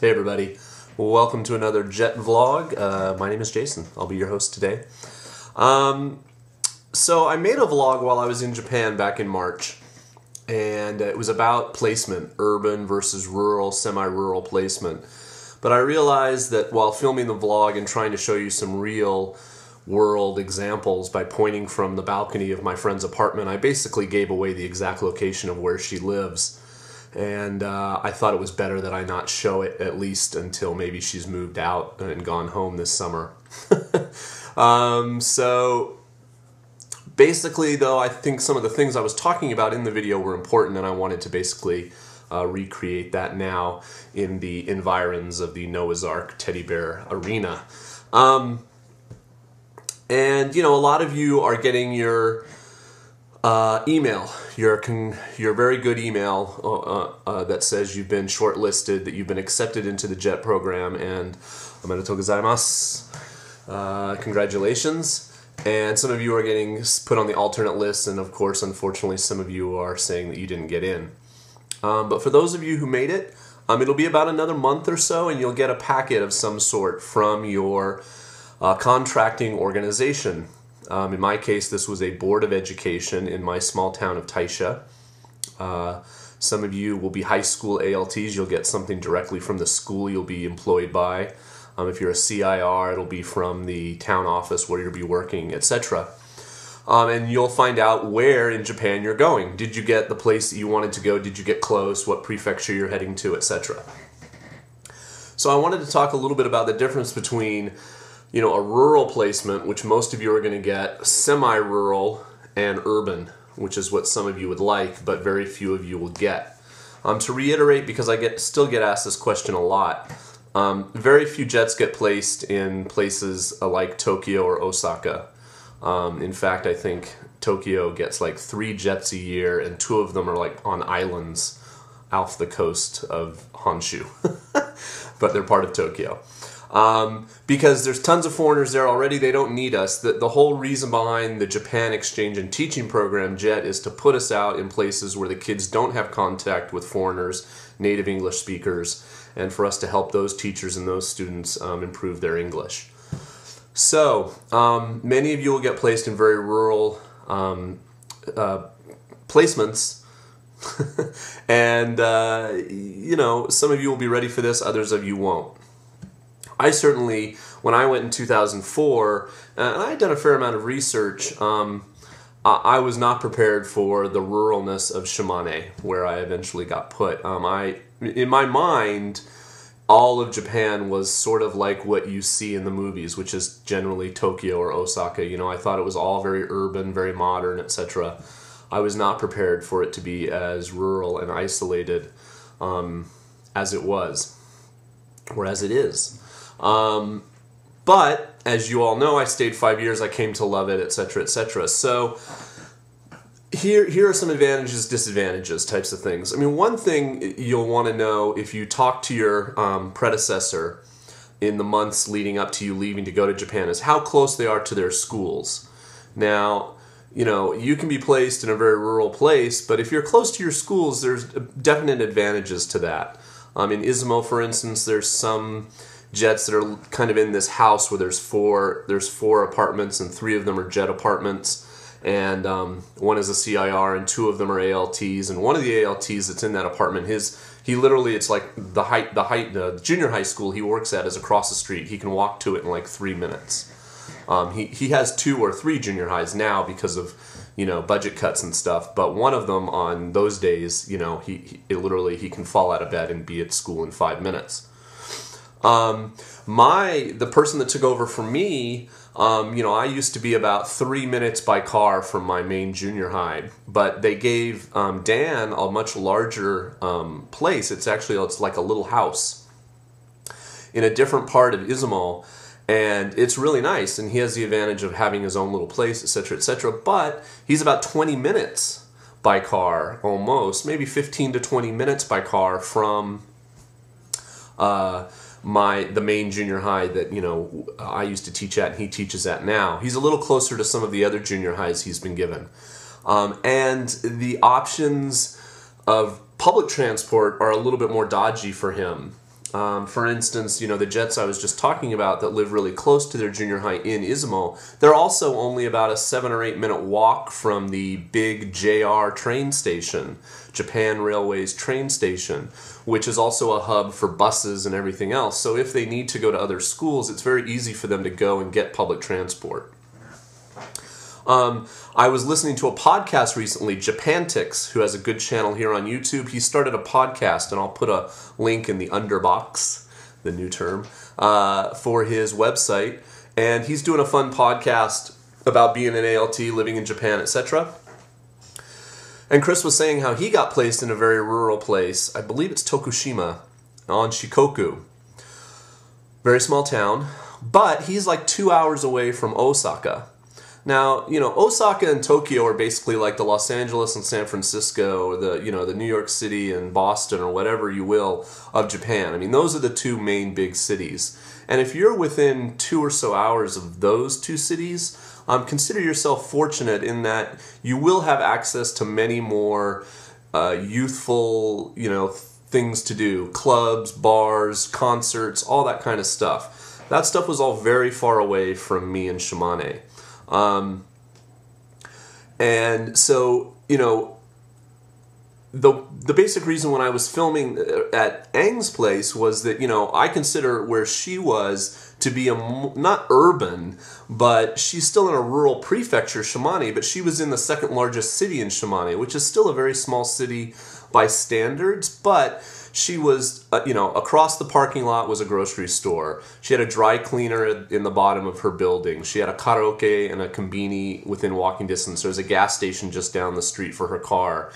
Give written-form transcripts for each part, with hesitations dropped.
Hey everybody, welcome to another Jet vlog. My name is Jason. I'll be your host today. So I made a vlog while I was in Japan back in March, and it was about placement, urban versus rural, semi-rural placement. But I realized that while filming the vlog and trying to show you some real world examples by pointing from the balcony of my friend's apartment, I basically gave away the exact location of where she lives. And I thought it was better that I not show it, at least until maybe she's moved out and gone home this summer. So basically, though, I think some of the things I was talking about in the video were important, and I wanted to basically recreate that now in the environs of the Noah's Ark teddy bear arena. And, you know, a lot of you are getting your email, your very good email that says you've been shortlisted, that you've been accepted into the JET program, and omedetou gozaimasu. Congratulations. And some of you are getting put on the alternate list, and of course, unfortunately, some of you are saying that you didn't get in. But for those of you who made it, it'll be about another month or so, and you'll get a packet of some sort from your contracting organization. In my case, this was a Board of Education in my small town of Taisha. Some of you will be high school ALTs. You'll get something directly from the school you'll be employed by. If you're a CIR, it'll be from the town office where you'll be working, etc. And you'll find out where in Japan you're going. Did you get the place that you wanted to go? Did you get close? What prefecture you're heading to, etc. So I wanted to talk a little bit about the difference between, you know, a rural placement, which most of you are going to get, semi-rural, and urban, which is what some of you would like, but very few of you will get. To reiterate, because I still get asked this question a lot, very few jets get placed in places like Tokyo or Osaka. In fact, I think Tokyo gets like 3 jets a year, and 2 of them are like on islands off the coast of Honshu, but they're part of Tokyo. Because there's tons of foreigners there already, they don't need us. The whole reason behind the Japan Exchange and Teaching Program, JET, is to put us out in places where the kids don't have contact with foreigners, native English speakers, and for us to help those teachers and those students improve their English. So, many of you will get placed in very rural placements, and, you know, some of you will be ready for this, others of you won't. I certainly, when I went in 2004, and I had done a fair amount of research, I was not prepared for the ruralness of Shimane, where I eventually got put. In my mind, all of Japan was sort of like what you see in the movies, which is generally Tokyo or Osaka. You know, I thought it was all very urban, very modern, etc. I was not prepared for it to be as rural and isolated as it was, or as it is. But, as you all know, I stayed 5 years, I came to love it, etc., etc. So, here are some advantages, disadvantages types of things. I mean, one thing you'll want to know if you talk to your predecessor in the months leading up to you leaving to go to Japan is how close they are to their schools. Now, you know, you can be placed in a very rural place, but if you're close to your schools, there's definite advantages to that. In Izumo, for instance, there's some jets that are kind of in this house where there's four apartments, and 3 of them are jet apartments, and 1 is a CIR, and 2 of them are ALTs, and one of the ALTs that's in that apartment, he literally, it's like the junior high school he works at is across the street. He can walk to it in like 3 minutes. He has 2 or 3 junior highs now because of, you know, budget cuts and stuff, but one of them on those days, you know, he literally can fall out of bed and be at school in 5 minutes. The person that took over for me, you know, I used to be about 3 minutes by car from my main junior high, but they gave Dan a much larger place. It's like a little house in a different part of Izumo, and it's really nice, and he has the advantage of having his own little place, etc., etc., but he's about 20 minutes by car, almost, maybe 15 to 20 minutes by car from the main junior high that, you know, I used to teach at and he teaches at now. He's a little closer to some of the other junior highs he's been given. And the options of public transport are a little bit more dodgy for him. For instance, the jets I was just talking about that live really close to their junior high in Izumo, they're also only about a 7 or 8 minute walk from the big JR train station, Japan Railways train station, which is also a hub for buses and everything else. So if they need to go to other schools, it's very easy for them to go and get public transport. I was listening to a podcast recently, Japantix, who has a good channel here on YouTube. He started a podcast, and I'll put a link in the underbox, the new term, for his website. And he's doing a fun podcast about being an ALT, living in Japan, etc. And Chris was saying how he got placed in a very rural place. I believe it's Tokushima, on Shikoku. Very small town. But he's like 2 hours away from Osaka. Now, Osaka and Tokyo are basically like the Los Angeles and San Francisco, or the New York City and Boston, or whatever you will, of Japan. I mean, those are the two main big cities. And if you're within 2 or so hours of those two cities, consider yourself fortunate in that you will have access to many more youthful, things to do. Clubs, bars, concerts, all that kind of stuff. That stuff was all very far away from me in Shimane. And so, the basic reason when I was filming at Aang's place was that, I consider where she was to be not urban, but she's still in a rural prefecture, Shimane, but she was in the second largest city in Shimane, which is still a very small city by standards, but she was, across the parking lot was a grocery store. She had a dry cleaner in the bottom of her building. She had a karaoke and a konbini within walking distance. There was a gas station just down the street for her car.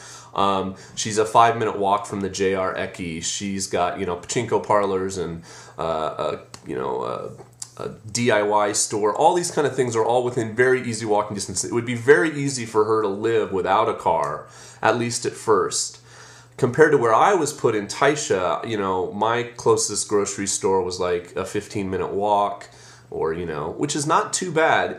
She's a 5-minute walk from the JR Eki. She's got, pachinko parlors and, a DIY store. All these kind of things are all within very easy walking distance. It would be very easy for her to live without a car, at least at first. Compared to where I was put in Taisha, my closest grocery store was like a 15-minute walk, or, which is not too bad,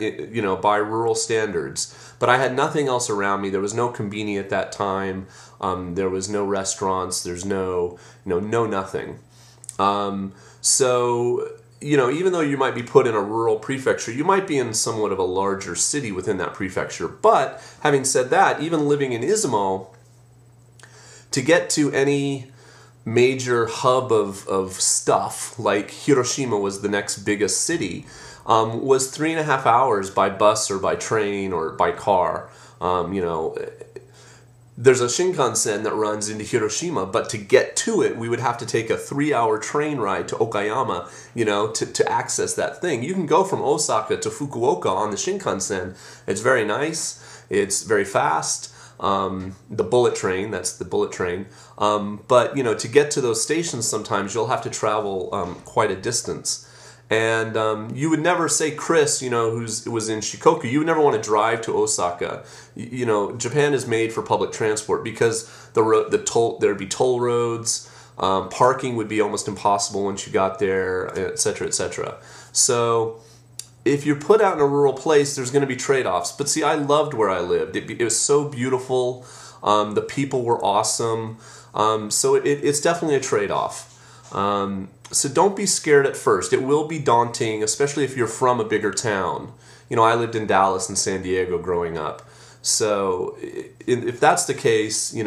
by rural standards. But I had nothing else around me. There was no konbini at that time. There was no restaurants. There's no nothing. So, even though you might be put in a rural prefecture, you might be in somewhat of a larger city within that prefecture. But, having said that, even living in Izumo, to get to any major hub of stuff, like Hiroshima was the next biggest city, was 3.5 hours by bus or by train or by car. There's a Shinkansen that runs into Hiroshima, but to get to it, we would have to take a 3-hour train ride to Okayama, to access that thing. You can go from Osaka to Fukuoka on the Shinkansen. It's very nice. It's very fast. The bullet train, that's the bullet train. But, to get to those stations sometimes you'll have to travel quite a distance. And you would never say Chris, who was in Shikoku, you would never want to drive to Osaka. Japan is made for public transport because there'd be toll roads, parking would be almost impossible once you got there, etc., etc. So if you're put out in a rural place, there's going to be trade-offs. But see, I loved where I lived. It was so beautiful. The people were awesome. So it's definitely a trade-off. So don't be scared at first. It will be daunting, especially if you're from a bigger town. I lived in Dallas and San Diego growing up. So if that's the case, it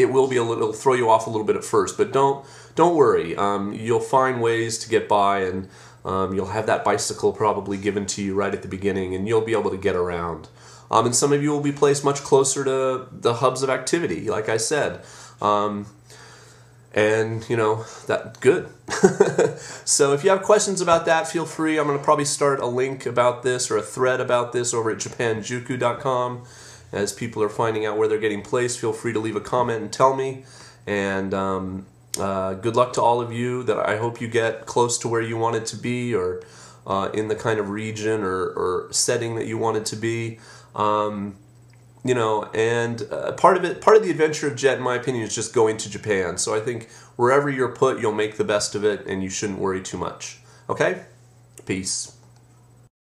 will be it'll throw you off a little bit at first. But don't worry. You'll find ways to get by, and you'll have that bicycle probably given to you right at the beginning, and you'll be able to get around. And some of you will be placed much closer to the hubs of activity, like I said. And, that good. So if you have questions about that, feel free. I'm going to probably start a link about this or a thread about this over at japanjuku.com. As people are finding out where they're getting placed, feel free to leave a comment and tell me. And good luck to all of you. That I hope you get close to where you wanted to be, or in the kind of region or setting that you wanted to be. And part of the adventure of Jet, in my opinion, is just going to Japan. So I think wherever you're put, you'll make the best of it, and you shouldn't worry too much. Okay? Peace.